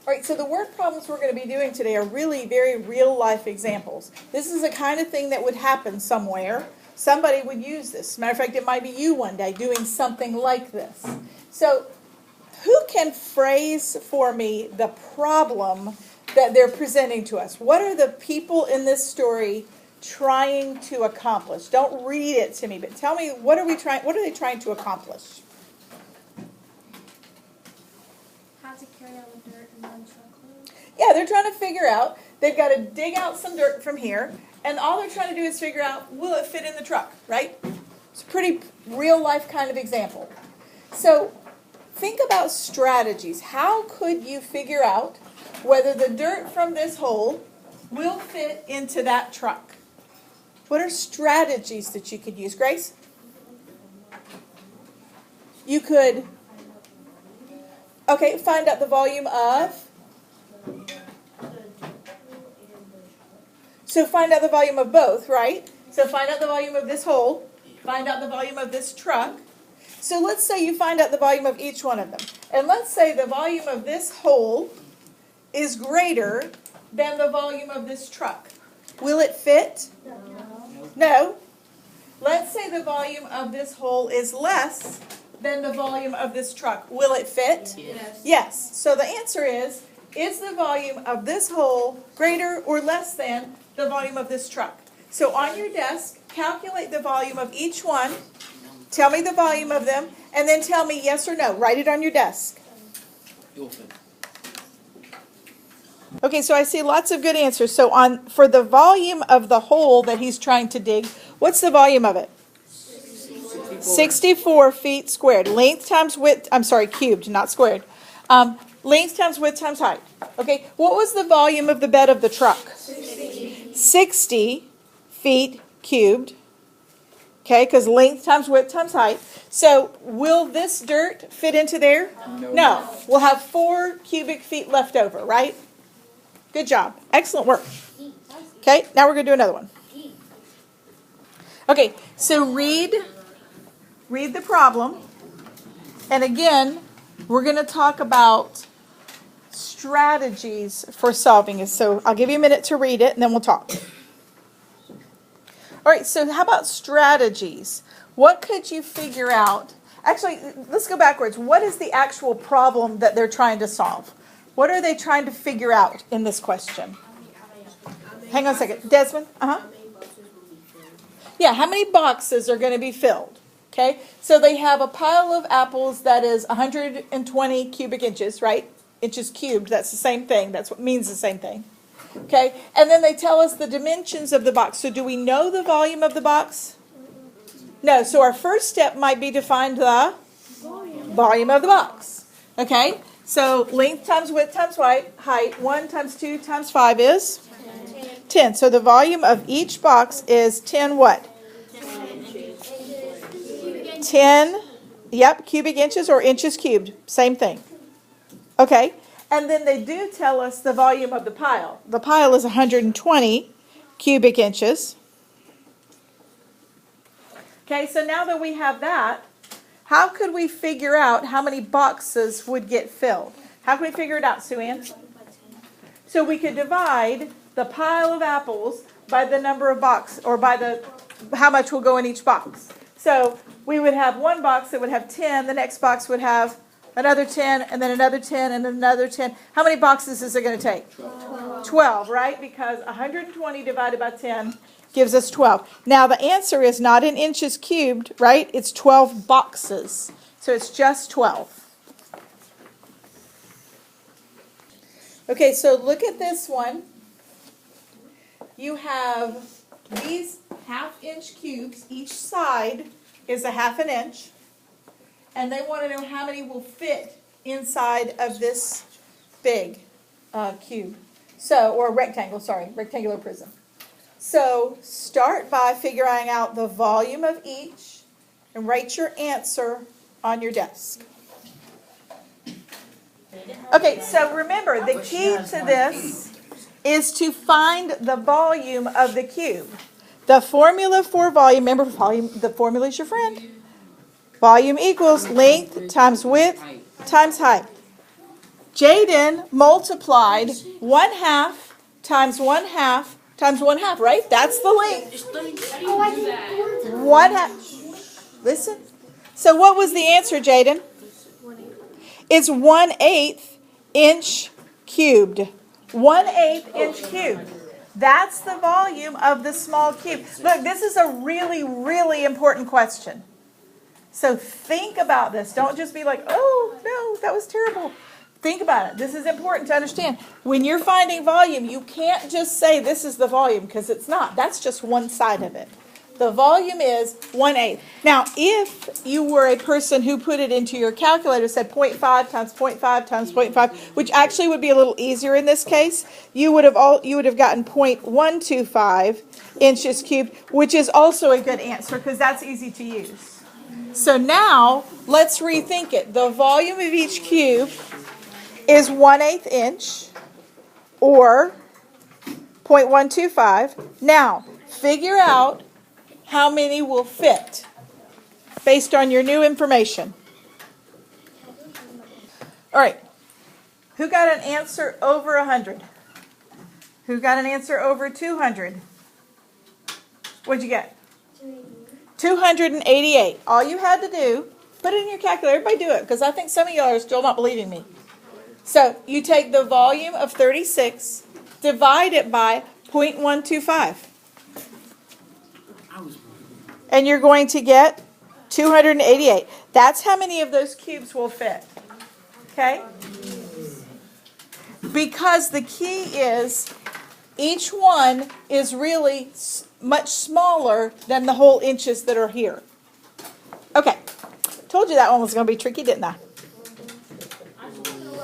All right, so the word problems we're going to be doing today are really very real life examples. This is the kind of thing that would happen somewhere. Somebody would use this. As a matter of fact, it might be you one day doing something like this. So who can phrase for me the problem that they're presenting to us? What are the people in this story trying to accomplish? Don't read it to me, but tell me what are they trying to accomplish? How to carry all the dirt in one truckload? Yeah, they're trying to figure out, they've got to dig out some dirt from here, and all they're trying to do is figure out, will it fit in the truck, right? It's a pretty real life kind of example. So think about strategies. How could you figure out whether the dirt from this hole will fit into that truck? What are strategies that you could use, Grace? You could, find out the volume of. So find out the volume of both, right? So find out the volume of this hole, find out the volume of this truck. So let's say you find out the volume of each one of them. And let's say the volume of this hole is greater than the volume of this truck. Will it fit? No. Let's say the volume of this hole is less than the volume of this truck. Will it fit? Yes. So the answer is the volume of this hole greater or less than the volume of this truck? So on your desk, calculate the volume of each one. Tell me the volume of them, and then tell me yes or no. Write it on your desk. Okay, so I see lots of good answers. So for the volume of the hole that he's trying to dig, what's the volume of it? 64 feet squared. Length times width, cubed, not squared. Length times width times height. Okay, what was the volume of the bed of the truck? 60 feet cubed. Okay, because length times width times height. So will this dirt fit into there? No. We'll have 4 cubic feet left over, right? Good job. Excellent work. Okay, now we're going to do another one. Okay, so read the problem. And again, we're going to talk about strategies for solving it. So I'll give you a minute to read it, and then we'll talk. All right, so how about strategies? What could you figure out? Actually, let's go backwards. What is the actual problem that they're trying to solve? What are they trying to figure out in this question? Hang on a second. Desmond? Yeah, how many boxes are going to be filled? Okay, so they have a pile of apples that is 120 cubic inches, right? Inches cubed, that's the same thing. That's what means the same thing. Okay, and then they tell us the dimensions of the box. So do we know the volume of the box? No, so our first step might be to find the volume of the box. Okay, so length times width times height, 1 times 2 times 5 is? 10. So the volume of each box is 10 what? 10, cubic inches or inches cubed. Same thing. Okay. And then they do tell us the volume of the pile. The pile is 120 cubic inches. Okay, so now that we have that, how could we figure out how many boxes would get filled? How can we figure it out, Sue Ann? So we could divide the pile of apples by the number of boxes, or by how much will go in each box. So we would have one box that would have 10, the next box would have another 10, and then another 10, and another 10. How many boxes is it going to take? 12, right? Because 120 divided by 10 gives us 12. Now the answer is not in inches cubed, right? It's 12 boxes. So it's just 12. Okay, so look at this one. You have these half-inch cubes. Each side is a half an inch. And they want to know how many will fit inside of this big cube. Or rectangular prism. So start by figuring out the volume of each and write your answer on your desk. Okay, so remember, the key to this is to find the volume of the cube. The formula for volume, remember, the formula is your friend. Volume equals length times width times height. Jaden multiplied 1/2 times 1/2 times 1/2, right? That's the length. Oh, I didn't do 1/2. Listen. So what was the answer, Jaden? It's 1/8 inch cubed. 1/8 inch cubed. That's the volume of the small cube. Look, this is a really, really important question. So think about this. Don't just be like, oh, no, that was terrible. Think about it. This is important to understand. When you're finding volume, you can't just say this is the volume, because it's not. That's just one side of it. The volume is 1/8. Now, if you were a person who put it into your calculator, said 0.5 times 0.5 times 0.5, which actually would be a little easier in this case, you would have gotten 0.125 inches cubed, which is also a good answer because that's easy to use. So now, let's rethink it. The volume of each cube is 1/8 inch, or 0.125. Now, figure out how many will fit based on your new information. All right. Who got an answer over 100? Who got an answer over 200? What'd you get? 288. All you had to do, put it in your calculator. Everybody do it, because I think some of y'all are still not believing me. So you take the volume of 36, divide it by 0.125. And you're going to get 288. That's how many of those cubes will fit. Okay? Because the key is each one is really much smaller than the whole inches that are here. Okay. Told you that one was going to be tricky, didn't I?